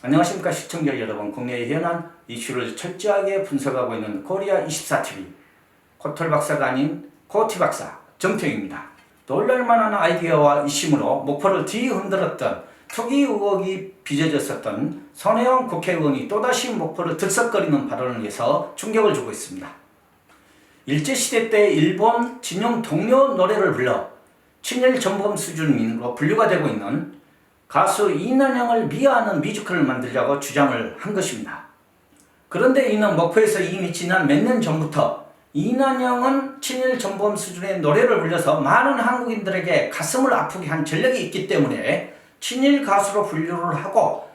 안녕하십니까 시청자 여러분. 국내의 현안 이슈를 철저하게 분석하고 있는 코리아24TV 코털 박사가 아닌 코티 박사 정태웅입니다. 놀랄만한 아이디어와 이심으로 목포를 뒤흔들었던 투기 의혹이 빚어졌었던 손혜원 국회의원이 또다시 목포를 들썩거리는 발언을 해서 충격을 주고 있습니다. 일제시대 때 일본 진용 동료 노래를 불러 친일 전범 수준으로 분류가 되고 있는 가수 이난영을 미화하는 뮤지컬을 만들자고 주장을 한 것입니다. 그런데 이는 목포에서 이미 지난 몇 년 전부터 이난영은 친일 전범 수준의 노래를 불려서 많은 한국인들에게 가슴을 아프게 한 전력이 있기 때문에 친일 가수로 분류를 하고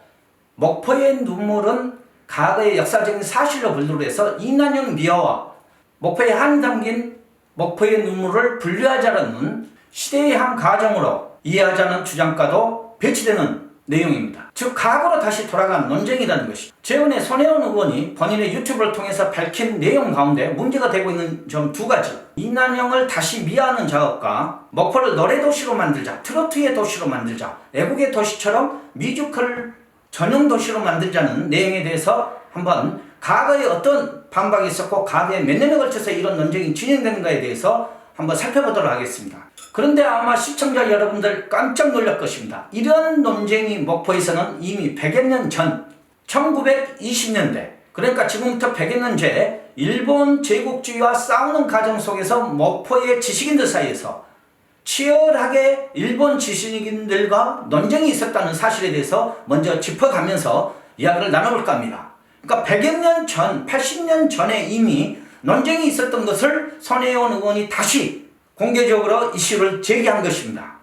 목포의 눈물은 과거의 역사적인 사실로 분류를 해서 이난영 미화와 목포에 한이 담긴 목포의 눈물을 분류하자는 시대의 한 과정으로 이해하자는 주장과도 배치되는 내용입니다. 즉 과거로 다시 돌아간 논쟁이라는 것이죠. 최근에 손혜원 의원이 본인의 유튜브를 통해서 밝힌 내용 가운데 문제가 되고 있는 점 두 가지. 이난영을 다시 미화하는 작업과 목포를 노래도시로 만들자, 트로트의 도시로 만들자, 애국의 도시처럼 뮤지컬 전용 도시로 만들자는 내용에 대해서 한번 과거에 어떤 반박이 있었고 과거에 몇 년에 걸쳐서 이런 논쟁이 진행되는가에 대해서 한번 살펴보도록 하겠습니다. 그런데 아마 시청자 여러분들 깜짝 놀랄 것입니다. 이런 논쟁이 목포에서는 이미 100여 년 전 1920년대 그러니까 지금부터 100여 년 전에 일본 제국주의와 싸우는 과정 속에서 목포의 지식인들 사이에서 치열하게 일본 지식인들과 논쟁이 있었다는 사실에 대해서 먼저 짚어가면서 이야기를 나눠볼까 합니다. 그러니까 100여 년 전, 80년 전에 이미 논쟁이 있었던 것을 손혜원 의원이 다시 공개적으로 이슈를 제기한 것입니다.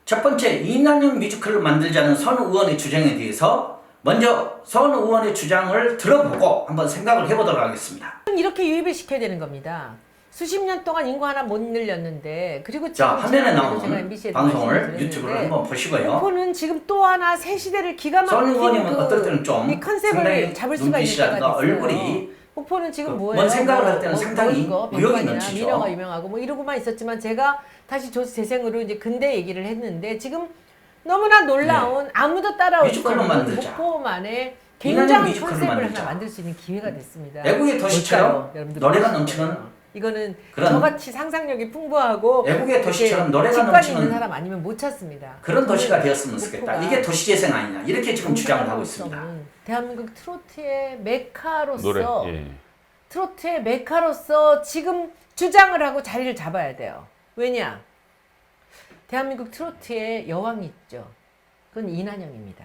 첫 번째, 이난영 뮤지컬을 만들자는 손 의원의 주장에 대해서 먼저 손 의원의 주장을 들어보고 한번 생각을 해보도록 하겠습니다. 이렇게 유입을 시켜야 되는 겁니다. 수십 년 동안 인구 하나 못 늘렸는데 그리고 자, 화면에 나오는 MBC에 방송을 유튜브를 한번 보시고요. 목포는 지금 또 하나 새 시대를 기가 막힌 손 의원님은 어떨 때는 좀 컨셉을 잡을 수가 있는 때가 됐어요. 얼굴이 목포는 지금 뭐예요? 뭔 생각을 할 때는 상당히 의욕이 넘치죠. 민어가 유명하고 뭐 이러고만 있었지만 제가 다시 재생으로 이제 근대 얘기를 했는데 지금 너무나 놀라운 아무도 따라올 수 없는 목포만의 굉장히 컨셉을 하나 만들 수 있는 기회가 됐습니다. 애국의 도시처럼 노래가 넘치는 이거는 저같이 상상력이 풍부하고 애국의 도시처럼 노래가 넘치는 있는 사람 아니면 못 찾습니다. 그런 도시가 되었으면 좋겠다. 이게 도시재생 아니냐 이렇게 지금 주장을 하고 있습니다. 대한민국 트로트의 메카로서 트로트의 메카로서 지금 주장을 하고 자리를 잡아야 돼요. 왜냐? 대한민국 트로트의 여왕이 있죠. 그건 이난영입니다.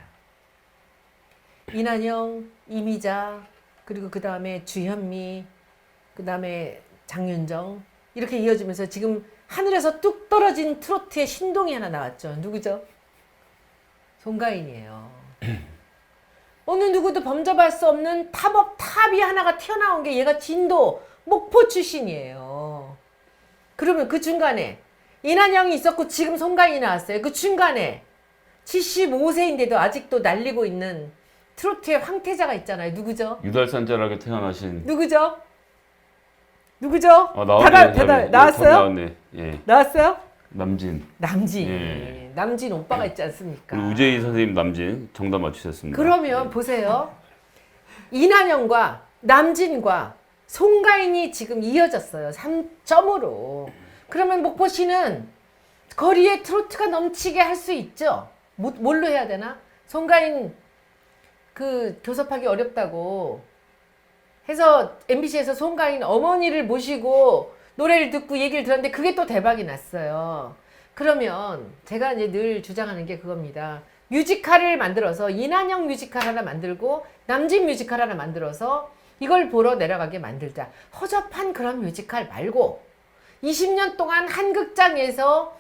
이난영, 이미자, 그리고 그 다음에 주현미, 그 다음에 장윤정 이렇게 이어지면서 지금 하늘에서 뚝 떨어진 트로트의 신동이 하나 나왔죠. 누구죠? 송가인이에요. 어느 누구도 범접할 수 없는 탑업 탑이 하나가 튀어나온 게 얘가 진도 목포 출신이에요. 그러면 그 중간에 이난영이 있었고 지금 송가인이 나왔어요. 그 중간에 75세인데도 아직도 날리고 있는 트로트의 황태자가 있잖아요. 누구죠? 유달산자락에 태어나신 누구죠? 누구죠? 나왔네. 나왔어요? 나왔네. 예. 나왔어요? 남진. 예. 남진 오빠가 있지 않습니까? 우재희 선생님 남진 정답 맞추셨습니다. 그러면 보세요. 이난영과 남진과 송가인이 지금 이어졌어요. 3점으로. 그러면 목포시는 거리에 트로트가 넘치게 할 수 있죠. 뭘로 해야 되나? 송가인 그 교섭하기 어렵다고 해서 MBC에서 송가인 어머니를 모시고 노래를 듣고 얘기를 들었는데 그게 또 대박이 났어요. 그러면 제가 이제 늘 주장하는 게 그겁니다. 뮤지컬을 만들어서 이난영 뮤지컬 하나 만들고 남진 뮤지컬 하나 만들어서 이걸 보러 내려가게 만들자. 허접한 그런 뮤지컬 말고 20년 동안 한 극장에서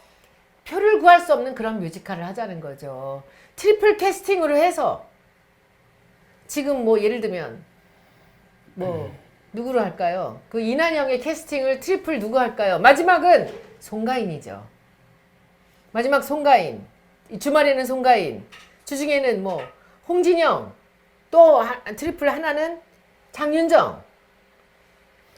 표를 구할 수 없는 그런 뮤지컬을 하자는 거죠. 트리플 캐스팅으로 해서 지금 뭐 예를 들면 뭐 누구로 할까요? 그 이난영의 캐스팅을 트리플 누구 할까요? 마지막은 송가인이죠. 마지막 송가인, 주말에는 송가인, 주중에는 뭐 홍진영, 또 트리플 하나는 장윤정.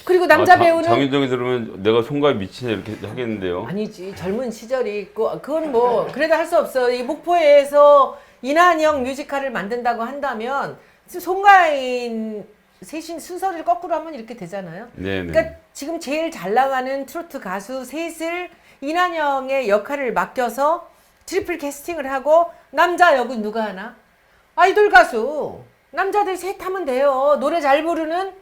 그리고 남자 배우는 장윤정이 들으면 내가 송가인 미치네 이렇게 하겠는데요. 아니지, 젊은 시절이 있고 그건 뭐 그래도 할 수 없어. 이 목포에서 이난영 뮤지컬을 만든다고 한다면 송가인 셋인 순서를 거꾸로 하면 이렇게 되잖아요. 네네. 그러니까 지금 제일 잘 나가는 트로트 가수 셋을 이난영의 역할을 맡겨서 트리플 캐스팅을 하고 남자 역은 누가 하나? 아이돌 가수 남자들 셋 하면 돼요. 노래 잘 부르는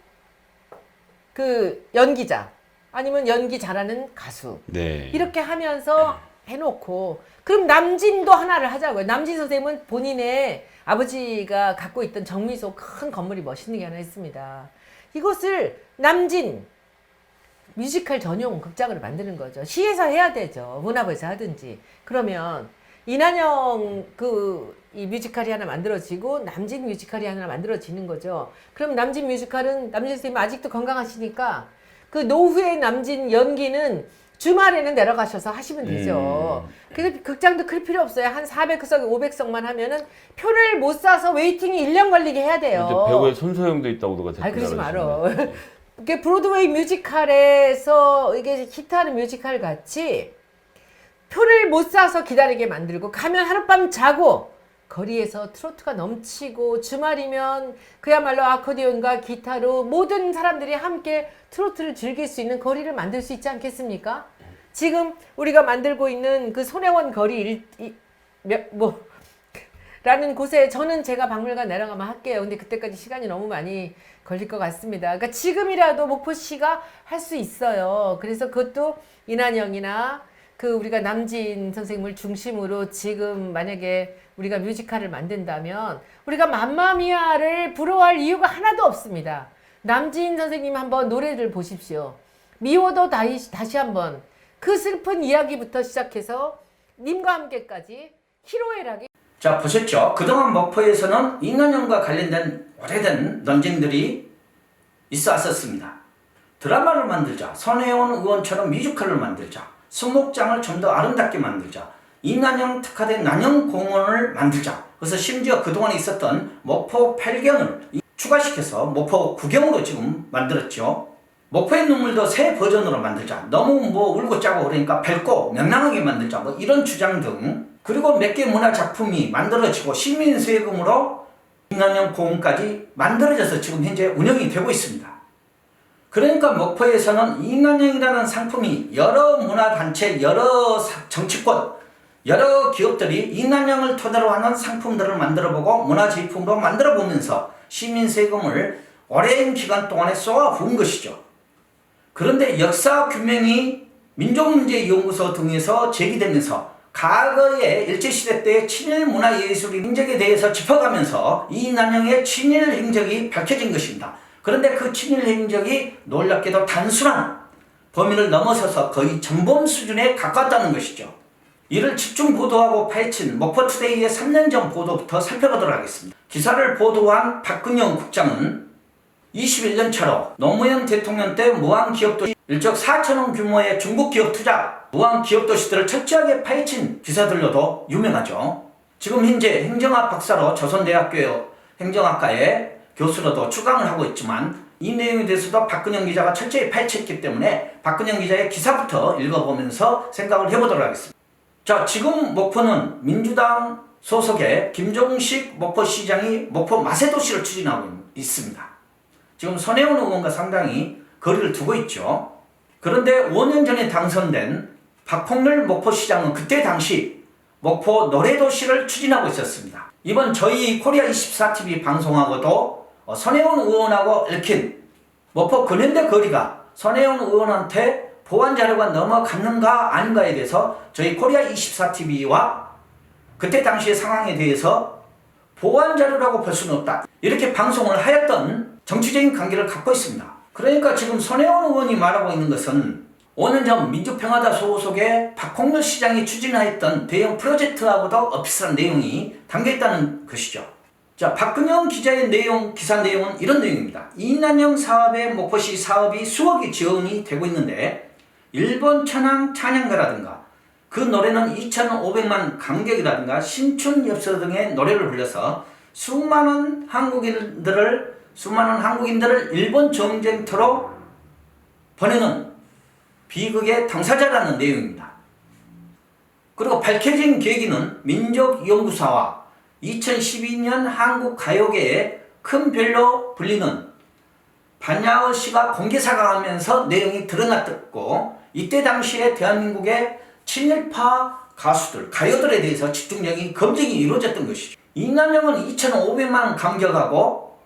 그 연기자 아니면 연기 잘하는 가수 네. 이렇게 하면서 해놓고 그럼 남진도 하나를 하자고요. 남진 선생님은 본인의 아버지가 갖고 있던 정미소 큰 건물이 멋있는 게 하나 있습니다. 이것을 남진 뮤지컬 전용 극장으로 만드는 거죠. 시에서 해야 되죠. 문화부에서 하든지. 그러면 이난영 이 뮤지컬이 하나 만들어지고 남진 뮤지컬이 하나 만들어지는 거죠. 그럼 남진 뮤지컬은 남진 선생님 아직도 건강하시니까 그 노후의 남진 연기는 주말에는 내려가셔서 하시면 되죠. 그래서 극장도 클 필요 없어요. 한 400석, 500석만 하면은 표를 못 사서 웨이팅이 1년 걸리게 해야 돼요. 이제 배우의 손소영도 있다고 누가 아니, 그러지 말어. 네. 이게 브로드웨이 뮤지컬에서 이게 히트하는 뮤지컬 같이 표를 못 사서 기다리게 만들고 가면 하룻밤 자고 거리에서 트로트가 넘치고 주말이면 그야말로 아코디언과 기타로 모든 사람들이 함께 트로트를 즐길 수 있는 거리를 만들 수 있지 않겠습니까? 지금 우리가 만들고 있는 그 손혜원 거리 라는 곳에 저는 제가 박물관 내려가면 할게요. 근데 그때까지 시간이 너무 많이 걸릴 것 같습니다. 그러니까 지금이라도 목포시가 할 수 있어요. 그래서 그것도 이난영이나 그 우리가 남진 선생님을 중심으로 지금 만약에 우리가 뮤지컬을 만든다면 우리가 맘마미아를 부러워할 이유가 하나도 없습니다. 남진 선생님 한번 노래를 보십시오. 미워도 다시 한번 그 슬픈 이야기부터 시작해서 님과 함께까지 희로애락이 자, 보셨죠? 그동안 목포에서는 이난영과 관련된 오래된 논쟁들이 있어 왔었습니다. 드라마를 만들자, 손혜원 의원처럼 뮤지컬을 만들자, 수목장을 좀 더 아름답게 만들자, 이난영 특화된 난영공원을 만들자. 그래서 심지어 그동안에 있었던 목포 8경을 추가시켜서 목포 9경으로 지금 만들었죠. 목포의 눈물도 새 버전으로 만들자. 너무 울고 짜고 그러니까 밝고 명랑하게 만들자. 이런 주장 등 그리고 몇 개 문화 작품이 만들어지고 시민 세금으로 이난영 공원까지 만들어져서 지금 현재 운영이 되고 있습니다. 그러니까 목포에서는 이난영이라는 상품이 여러 문화단체, 여러 정치권, 여러 기업들이 이난영을 토대로 하는 상품들을 만들어보고 문화제품으로 만들어보면서 시민 세금을 오랜 기간 동안에 쏘아부은 것이죠. 그런데 역사 규명이 민족문제연구소 등에서 제기되면서 과거의 일제시대 때의 친일 문화예술 행적에 대해서 짚어가면서 이난영의 친일 행적이 밝혀진 것입니다. 그런데 그 친일 행적이 놀랍게도 단순한 범위를 넘어서서 거의 전범 수준에 가깝다는 것이죠. 이를 집중 보도하고 파헤친 목포투데이의 3년 전 보도부터 살펴보도록 하겠습니다. 기사를 보도한 박근영 국장은 21년 차로 노무현 대통령 때 무한기업도시 일적 4천원 규모의 중국기업 투자 무한기업도시들을 철저하게 파헤친 기사들로도 유명하죠. 지금 현재 행정학 박사로 조선대학교 행정학과에 교수로도 출강을 하고 있지만 이 내용에 대해서도 박근영 기자가 철저히 파헤쳤기 때문에 박근영 기자의 기사부터 읽어보면서 생각을 해보도록 하겠습니다. 자, 지금 목포는 민주당 소속의 김종식 목포시장이 목포 마세도시를 추진하고 있습니다. 지금 손혜원 의원과 상당히 거리를 두고 있죠. 그런데 5년 전에 당선된 박홍렬 목포시장은 그때 당시 목포 노래도시를 추진하고 있었습니다. 이번 저희 코리아24TV 방송하고도 손혜원 의원하고 얽힌 목포 근현대 거리가 손혜원 의원한테 보안 자료가 넘어갔는가 아닌가에 대해서 저희 코리아24TV와 그때 당시의 상황에 대해서 보안 자료라고 볼 수는 없다. 이렇게 방송을 하였던 정치적인 관계를 갖고 있습니다. 그러니까 지금 손혜원 의원이 말하고 있는 것은 5년 전 민주평화당 소속의 박홍렬 시장이 추진하였던 대형 프로젝트하고도 비슷한 내용이 담겨있다는 것이죠. 자, 박근영 기자의 기사 내용은 이런 내용입니다. 이난영 사업의 목포시 사업이 수억이 지원이 되고 있는데 일본 천황 찬양가라든가 그 노래는 2,500만 관객이라든가 신춘엽서 등의 노래를 불려서 수많은 한국인들을 일본 전쟁터로 보내는 비극의 당사자라는 내용입니다. 그리고 밝혀진 계기는 민족연구사와 2012년 한국 가요계의 큰 별로 불리는 반야어 씨가 공개 사과하면서 내용이 드러났고, 이때 당시에 대한민국의 친일파 가수들, 가요들에 대해서 집중적인 검증이 이루어졌던 것이죠. 이난영은 2,500만 감격하고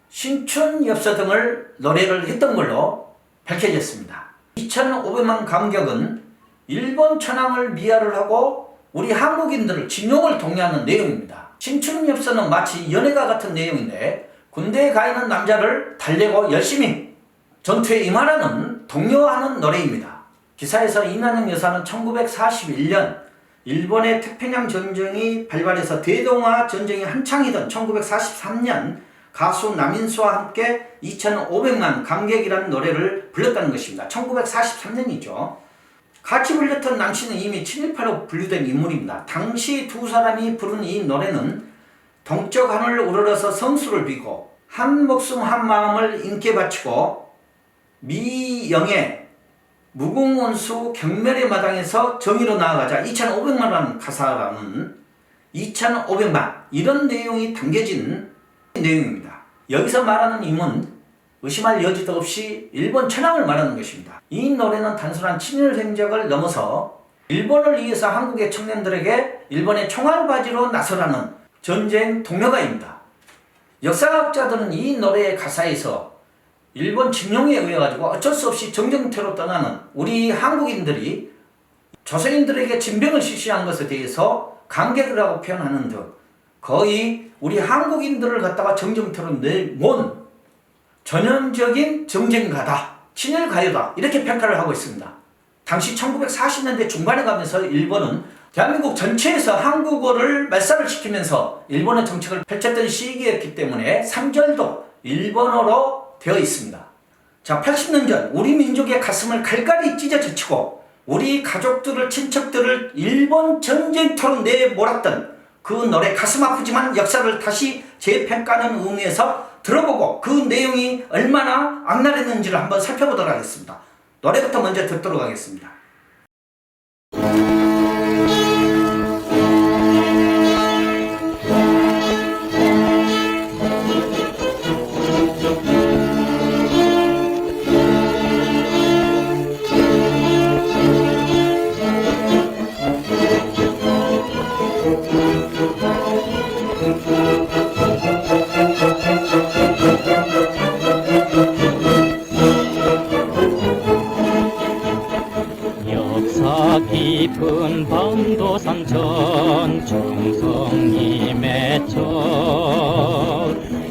신춘엽서 등을 노래를 했던 걸로 밝혀졌습니다. 2,500만 감격은 일본 천황을 미화를 하고 우리 한국인들을 진용을 독려하는 내용입니다. 신춘엽서는 마치 연애가 같은 내용인데, 군대에 가 있는 남자를 달래고 열심히 전투에 임하라는 독려하는 노래입니다. 기사에서 이난영 여사는 1941년 일본의 태평양 전쟁이 발발해서 대동아 전쟁이 한창이던 1943년 가수 남인수와 함께 2,500만 감격이라는 노래를 불렀다는 것입니다. 1943년이죠. 같이 불렸던 남친은 이미 친일파로 분류된 인물입니다. 당시 두 사람이 부른 이 노래는 동쪽 하늘을 우러러서 성수를 비고 한 목숨 한 마음을 인께 바치고 미영의 무궁원수 경멸의 마당에서 정의로 나아가자 2,500만이라는 가사라는 2,500만 이런 내용이 담겨진 내용입니다. 여기서 말하는 임은 의심할 여지도 없이 일본 천황을 말하는 것입니다. 이 노래는 단순한 친일 행적을 넘어서 일본을 위해서 한국의 청년들에게 일본의 총알바지로 나서라는 전쟁 동료가입니다. 역사학자들은 이 노래의 가사에서 일본 징용에 의해 가지고 어쩔 수 없이 정정태로 떠나는 우리 한국인들이 조선인들에게 진병을 실시한 것에 대해서 감격을 하고 표현하는 듯 거의 우리 한국인들을 갖다가 정정태로 내몬 전형적인 정쟁가다, 친일가요다 이렇게 평가를 하고 있습니다. 당시 1940년대 중반에 가면서 일본은 대한민국 전체에서 한국어를 말살을 시키면서 일본의 정책을 펼쳤던 시기였기 때문에 3절도 일본어로 되어 있습니다. 자, 80년 전 우리 민족의 가슴을 갈갈이 찢어 제치고 우리 가족들을, 친척들을 일본 전쟁터로 내몰았던 그 노래, 가슴 아프지만 역사를 다시 재평가하는 의미에서 들어보고 그 내용이 얼마나 악랄했는지를 한번 살펴보도록 하겠습니다. 노래부터 먼저 듣도록 하겠습니다. 깊은 반도산 전 정성님의 전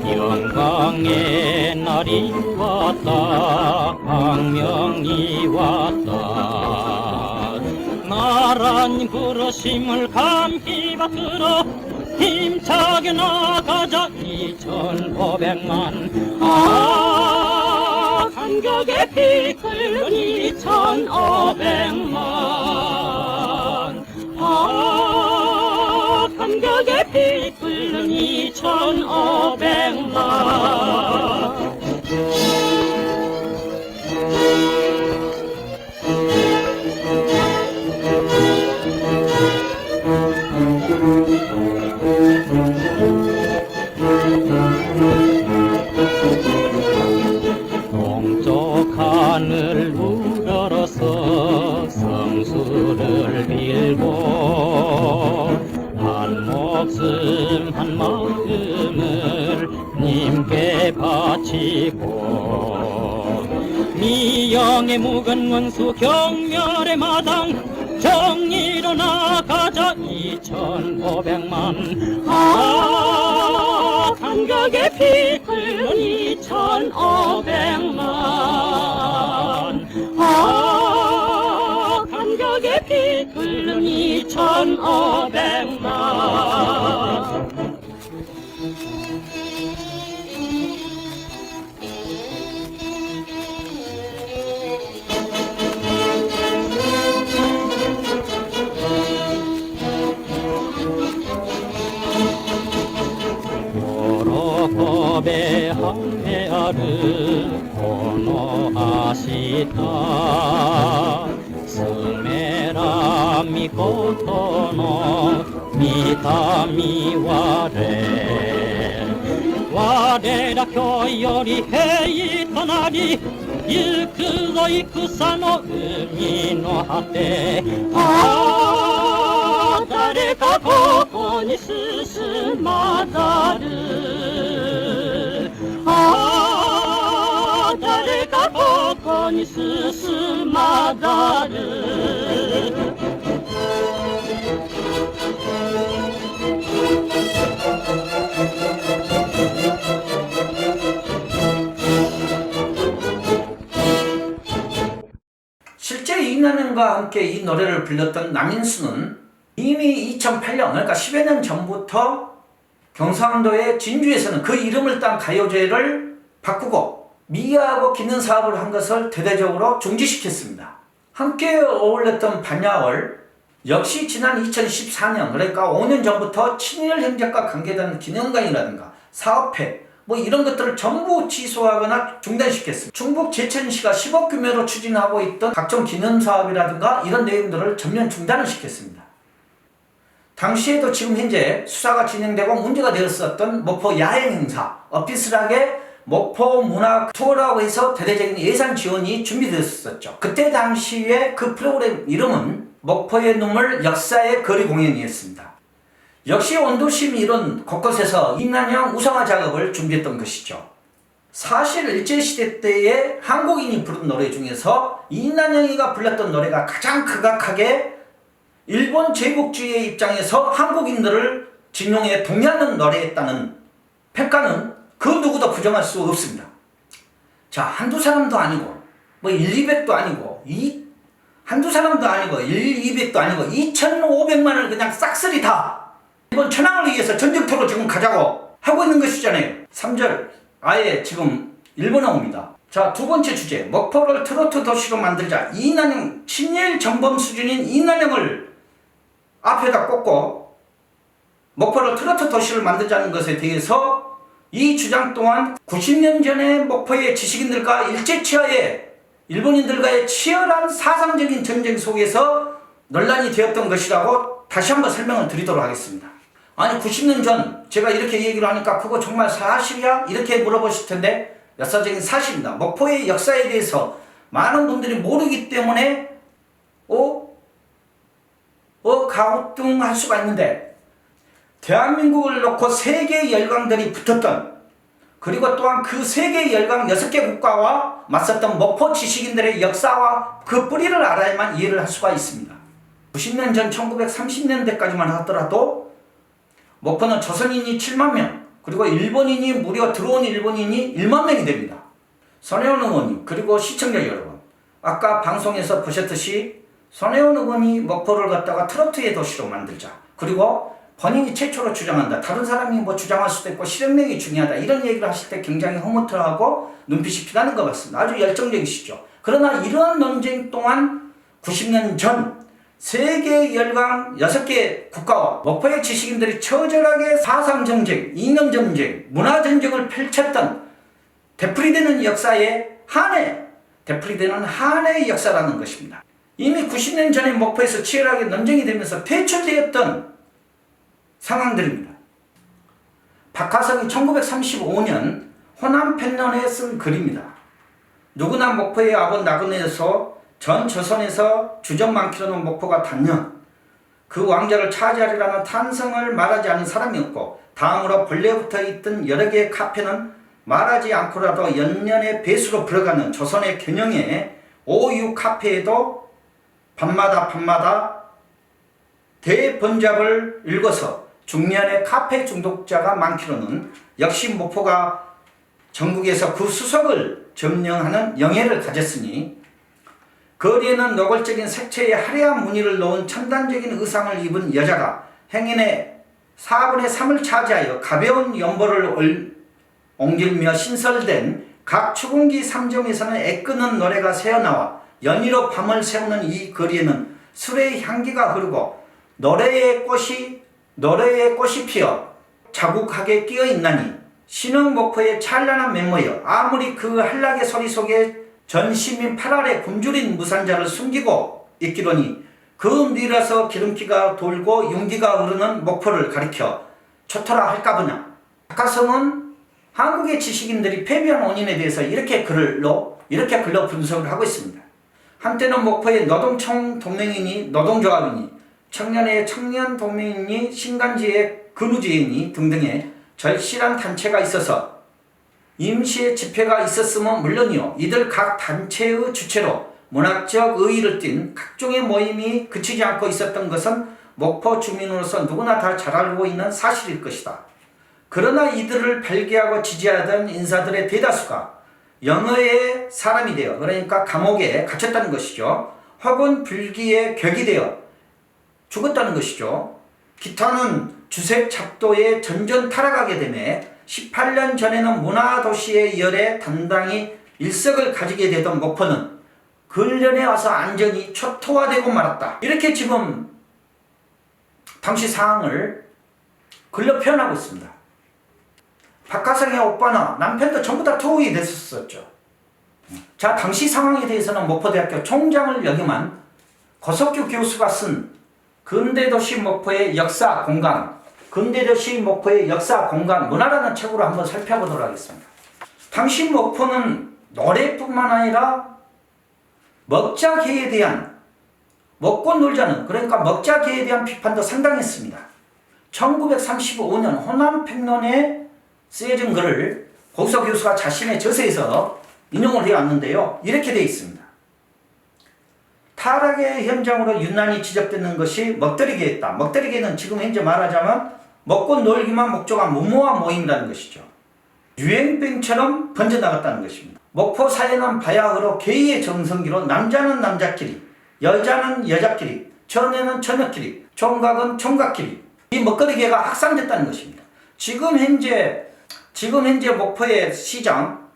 영광의 날이 왔다 광명이 왔다 나란 부르심을 감히 받들어 힘차게 나가자 2,500만 감격의 피 끓는 2,500만 감격의 피 끓는 2,500만 동쪽 하늘 우러러서 성수를 빌고 한 목숨 한 마음을 님께 바치고 미영의 묵은 원수 경멸의 마당 정의로 나가자 2,500만 감격의 피 끓는 2,500만 감격의 피 끓는 2,500만 법의 항해아를 번호하시다 스메라 미코토노 미다미 와래 와래라 교열이 해이 떠나리 일크도 이쿠사노 의미노 하테 아誰かここに進まざるあ誰かここに進まざる 실제 이인환영과 함께 이 노래를 불렀던 남인수는 이미 2008년 그러니까 10여 년 전부터 경상도의 진주에서는 그 이름을 딴 가요제를 바꾸고 미하고 기는 사업을 한 것을 대대적으로 중지시켰습니다. 함께 어울렸던 반야월 역시 지난 2014년 그러니까 5년 전부터 친일 행적과 관계된 기념관이라든가 사업회 뭐 이런 것들을 전부 취소하거나 중단시켰습니다. 충북 제천시가 10억 규모로 추진하고 있던 각종 기념사업이라든가 이런 내용들을 전면 중단을 시켰습니다. 당시에도 지금 현재 수사가 진행되고 문제가 되었었던 목포 야행행사 어피스락의 목포 문화 투어라고 해서 대대적인 예산 지원이 준비되었었죠. 그때 당시에 그 프로그램 이름은 목포의 눈물 역사의 거리 공연이었습니다. 역시 원도심 이론 곳곳에서 이인환영 우상화 작업을 준비했던 것이죠. 사실 일제시대 때에 한국인이 부른 노래 중에서 이인환영이가 불렀던 노래가 가장 극악하게 일본 제국주의의 입장에서 한국인들을 진용해 동요하는 노래였다는 평가는 그 누구도 부정할 수 없습니다. 자, 한두 사람도 아니고 뭐 1, 200도 아니고 한두 사람도 아니고 1, 200도 아니고 2,500만을 그냥 싹쓸이 다 일본 천황을 위해서 전쟁터로 지금 가자고 하고 있는 것이잖아요. 3절 아예 지금 일본어입니다. 자, 두 번째 주제 목포를 트로트 도시로 만들자. 이인환영 친일 정범 수준인 이인환영을 앞에다 꽂고 목포를 트로트 도시를 만들자는 것에 대해서 이 주장 또한 90년 전에 목포의 지식인들과 일제치하의 일본인들과의 치열한 사상적인 전쟁 속에서 논란이 되었던 것이라고 다시 한번 설명을 드리도록 하겠습니다. 아니 90년 전 제가 이렇게 얘기를 하니까 그거 정말 사실이야? 이렇게 물어보실 텐데 역사적인 사실입니다. 목포의 역사에 대해서 많은 분들이 모르기 때문에 가우뚱할 수가 있는데 대한민국을 놓고 세계 열강들이 붙었던 그리고 또한 그 세계 열강 6개 국가와 맞섰던 목포 지식인들의 역사와 그 뿌리를 알아야만 이해를 할 수가 있습니다. 90년 전 1930년대까지만 하더라도 목포는 조선인이 7만 명 그리고 일본인이 무려 들어온 일본인이 1만 명이 됩니다. 손혜원 의원님 그리고 시청자 여러분 아까 방송에서 보셨듯이 손혜원 의원이 목포를 갖다가 트로트의 도시로 만들자 그리고 본인이 최초로 주장한다. 다른 사람이 뭐 주장할 수도 있고 실행력이 중요하다. 이런 얘기를 하실 때 굉장히 흐뭇해하고 눈빛이 피나는 것 같습니다. 아주 열정적이시죠. 그러나 이러한 논쟁 동안 90년 전 세계 열강 6개 국가와 목포의 지식인들이 처절하게 사상전쟁, 이념전쟁, 문화전쟁을 펼쳤던 되풀이되는 역사의 되풀이되는 한해의 역사라는 것입니다. 이미 90년 전에 목포에서 치열하게 논쟁이 되면서 퇴출되었던 상황들입니다. 박하성이 1935년 호남 편년에 쓴 글입니다. 누구나 목포의 아본 나그네에서 전 조선에서 주적 많기로는 목포가 단연 그 왕자를 차지하리라는 탄성을 말하지 않은 사람이 없고 다음으로 본래부터 있던 여러 개의 카페는 말하지 않고라도 연년의 배수로 불어가는 조선의 경영의 오유 카페에도 밤마다 대번잡을 읽어서 중년의 카페 중독자가 많기로는 역시 목포가 전국에서 그 수석을 점령하는 영예를 가졌으니 거리에는 노골적인 색채의 화려한 무늬를 놓은 첨단적인 의상을 입은 여자가 행인의 4분의 3을 차지하여 가벼운 연보를 옮기며 신설된 각 추궁기 3점에서는 애끄는 노래가 새어나와 연희로 밤을 새우는 이 거리에는 술의 향기가 흐르고 노래의 꽃이 피어 자국하게 끼어 있나니 신흥 목포의 찬란한 맹모여 아무리 그 한락의 소리 속에 전 시민 8알에 굶주린 무산자를 숨기고 있기로니 그 밀어서 기름기가 돌고 윤기가 흐르는 목포를 가리켜 초토라 할까보냐. 박하성은 한국의 지식인들이 패배한 원인에 대해서 이렇게 글로 분석을 하고 있습니다. 한때는 목포의 노동청 동맹이니 노동조합이니 청년의 청년 동맹이니 신간지의 근우지이니 등등의 절실한 단체가 있어서 임시의 집회가 있었으면 물론이요, 이들 각 단체의 주체로 문학적 의의를 띤 각종의 모임이 그치지 않고 있었던 것은 목포 주민으로서 누구나 다 잘 알고 있는 사실일 것이다. 그러나 이들을 발기하고 지지하던 인사들의 대다수가 영어의 사람이 되어, 그러니까 감옥에 갇혔다는 것이죠. 혹은 불기에 격이 되어 죽었다는 것이죠. 기타는 주색 잡도에 전전 타락하게 되매 18년 전에는 문화도시의 열에 당당히 일석을 가지게 되던 목포는 근련에 와서 안전이 초토화되고 말았다. 이렇게 지금 당시 상황을 글로 표현하고 있습니다. 박하성의 오빠나 남편도 전부 다 투옥이 됐었죠. 자, 당시 상황에 대해서는 목포대학교 총장을 역임한 고석규 교수가 쓴 근대도시 목포의 역사 공간, 근대도시 목포의 역사 공간 문화라는 책으로 한번 살펴보도록 하겠습니다. 당시 목포는 노래뿐만 아니라 먹자계에 대한, 먹고 놀자는, 그러니까 먹자계에 대한 비판도 상당했습니다. 1935년 호남평론에 쓰여진 글을 고석 교수가 자신의 저서에서 인용을 해왔는데요. 이렇게 되어 있습니다. 타락의 현장으로 유난히 지적되는 것이 먹더리계였다. 먹더리계는 지금 현재 말하자면 먹고 놀기만 목적한 무모한 모임이라는 것이죠. 유행병처럼 번져나갔다는 것입니다. 목포 사회는 바야흐로 개의 정성기로 남자는 남자끼리, 여자는 여자끼리, 처녀는 처녀끼리, 총각은 총각끼리, 이 먹거리계가 확산됐다는 것입니다. 지금 현재 목포의 시장,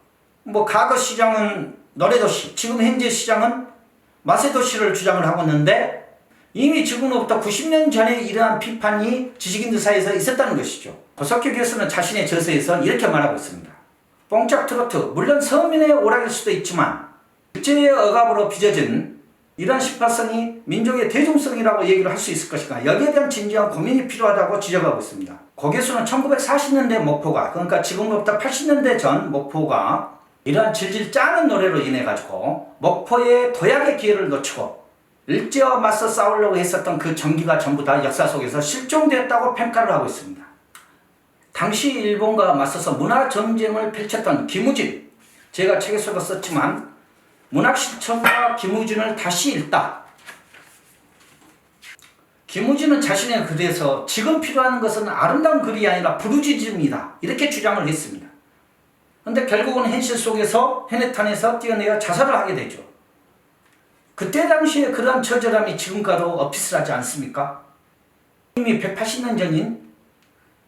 과거 시장은 노래도시, 지금 현재 시장은 마세도시를 주장을 하고 있는데, 이미 지금으로부터 90년 전에 이러한 비판이 지식인들 사이에서 있었다는 것이죠. 고석규 교수는 자신의 저서에서 이렇게 말하고 있습니다. 뽕짝 트로트, 물론 서민의 오락일 수도 있지만 일제의 억압으로 빚어진 이러한 18성이 민족의 대중성이라고 얘기를 할 수 있을 것인가, 여기에 대한 진지한 고민이 필요하다고 지적하고 있습니다. 고 교수는 1940년대 목포가, 그러니까 지금부터 80년대 전 목포가 이러한 질질 짜는 노래로 인해 가지고 목포의 도약의 기회를 놓치고 일제와 맞서 싸우려고 했었던 그 전기가 전부 다 역사 속에서 실종되었다고 평가를 하고 있습니다. 당시 일본과 맞서서 문화전쟁을 펼쳤던 김우진, 제가 책에서도 썼지만 문학실천과 김우진을 다시 읽다. 김우진은 자신의 글에서 지금 필요한 것은 아름다운 글이 아니라 부르짖음이다, 이렇게 주장을 했습니다. 그런데 결국은 현실 속에서 해내탄에서 뛰어내어 자살을 하게 되죠. 그때 당시에 그러한 처절함이 지금과도 어피스하지 않습니까? 이미 180년 전인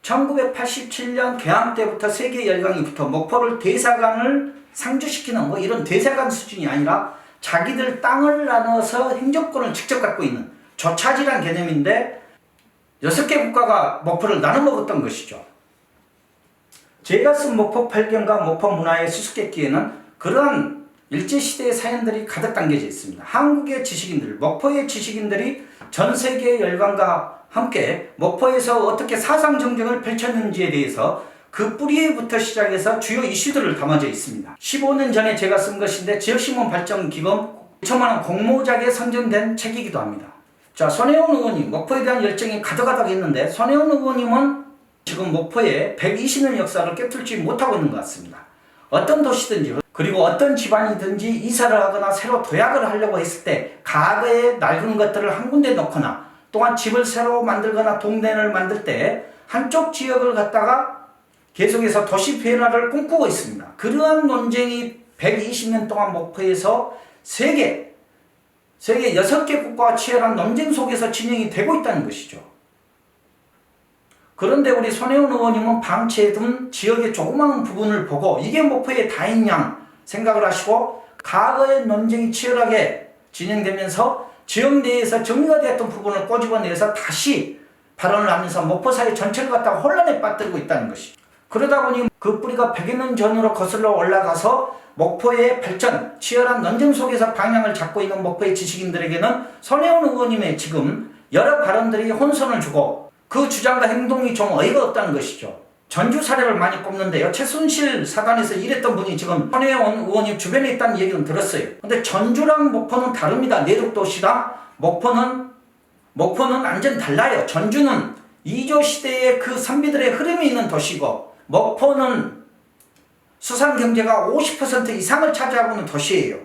1987년 개항 때부터 세계 열강이부터 목포를 대사관을 상주시키는 이런 대사관 수준이 아니라 자기들 땅을 나눠서 행정권을 직접 갖고 있는 조차지란 개념인데 6개 국가가 목포를 나눠 먹었던 것이죠. 제가 쓴 목포 팔경과 목포 문화의 수수께끼에는 그러한 일제시대의 사연들이 가득 담겨져 있습니다. 한국의 지식인들, 목포의 지식인들이 전 세계 열강과 함께 목포에서 어떻게 사상정쟁을 펼쳤는지에 대해서 그 뿌리부터 시작해서 주요 이슈들을 담아져 있습니다. 15년 전에 제가 쓴 것인데 지역신문 발전기금 2천만 원 공모작에 선정된 책이기도 합니다. 자, 손혜원 의원님, 목포에 대한 열정이 가득하다고 손혜원 의원님은 지금 목포에 120년 역사를 깨뚫지 못하고 있는 것 같습니다. 어떤 도시든지 그리고 어떤 집안이든지 이사를 하거나 새로 도약을 하려고 했을 때 과거에 낡은 것들을 한 군데 놓거나 또한 집을 새로 만들거나 동네를 만들 때 한쪽 지역을 갖다가 계속해서 도시 변화를 꿈꾸고 있습니다. 그러한 논쟁이 120년 동안 목포에서 세계 6개 국가와 치열한 논쟁 속에서 진행이 되고 있다는 것이죠. 그런데 우리 손혜원 의원님은 방치해둔 지역의 조그마한 부분을 보고 이게 목포의 다인 양 생각을 하시고 과거의 논쟁이 치열하게 진행되면서 지역 내에서 정리가 되었던 부분을 꼬집어내서 다시 발언을 하면서 목포 사회 전체를 갖다가 혼란에 빠뜨리고 있다는 것이죠. 그러다 보니 그 뿌리가 100여 년 전으로 거슬러 올라가서 목포의 발전, 치열한 논쟁 속에서 방향을 잡고 있는 목포의 지식인들에게는 손혜원 의원님의 지금 여러 발언들이 혼선을 주고 그 주장과 행동이 좀 어이가 없다는 것이죠. 전주 사례를 많이 꼽는데요. 최순실 사단에서 일했던 분이 지금 손혜원 의원님 주변에 있다는 얘기는 들었어요. 근데 전주랑 목포는 다릅니다. 내륙도시랑 목포는 완전 달라요. 전주는 이조 시대의 그 선비들의 흐름이 있는 도시고 목포는 수산경제가 50% 이상을 차지하고 있는 도시예요.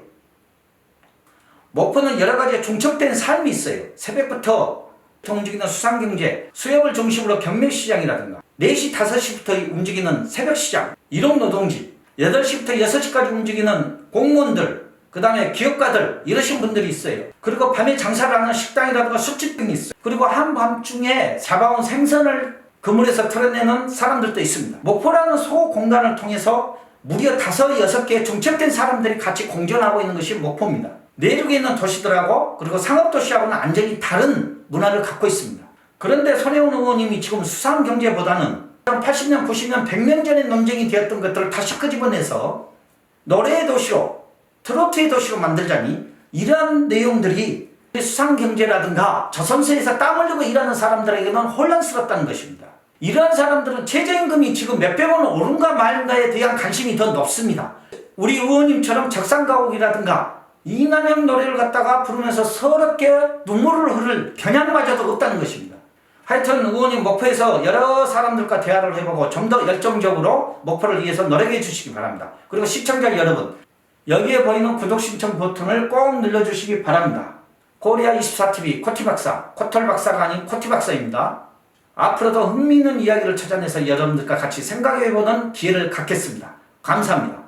목포는 여러 가지 중첩된 삶이 있어요. 새벽부터 움직이는 수산경제, 수협을 중심으로 경매시장이라든가 4시, 5시부터 움직이는 새벽시장, 일용노동집, 8시부터 6시까지 움직이는 공무원들, 그 다음에 기업가들 이러신 분들이 있어요. 그리고 밤에 장사를 하는 식당이라든가 술집 등이 있어요. 그리고 한밤중에 잡아온 생선을 그물에서 털어내는 사람들도 있습니다. 목포라는 소공간을 통해서 무려 5, 6개의 중첩된 사람들이 같이 공존하고 있는 것이 목포입니다. 내륙에 있는 도시들하고 그리고 상업도시하고는 완전히 다른 문화를 갖고 있습니다. 그런데 손혜원 의원님이 지금 수산경제보다는 80년, 90년, 100년 전에 논쟁이 되었던 것들을 다시 끄집어내서 노래의 도시로, 트로트의 도시로 만들자니 이러한 내용들이 수산경제라든가 조선시대에서 땀 흘리고 일하는 사람들에게는 혼란스럽다는 것입니다. 이러한 사람들은 최저임금이 지금 몇백 원 오른가 말인가에 대한 관심이 더 높습니다. 우리 의원님처럼 적산가옥이라든가 이난영 노래를 갖다가 부르면서 서럽게 눈물을 흐를 겨냥마저도 없다는 것입니다. 하여튼 의원님 목포에서 여러 사람들과 대화를 해보고 좀 더 열정적으로 목포를 위해서 노력해 주시기 바랍니다. 그리고 시청자 여러분, 여기에 보이는 구독 신청 버튼을 꼭 눌러주시기 바랍니다. 코리아24TV 코티박사, 코털박사가 아닌 코티박사입니다. 앞으로도 흥미있는 이야기를 찾아내서 여러분들과 같이 생각해보는 기회를 갖겠습니다. 감사합니다.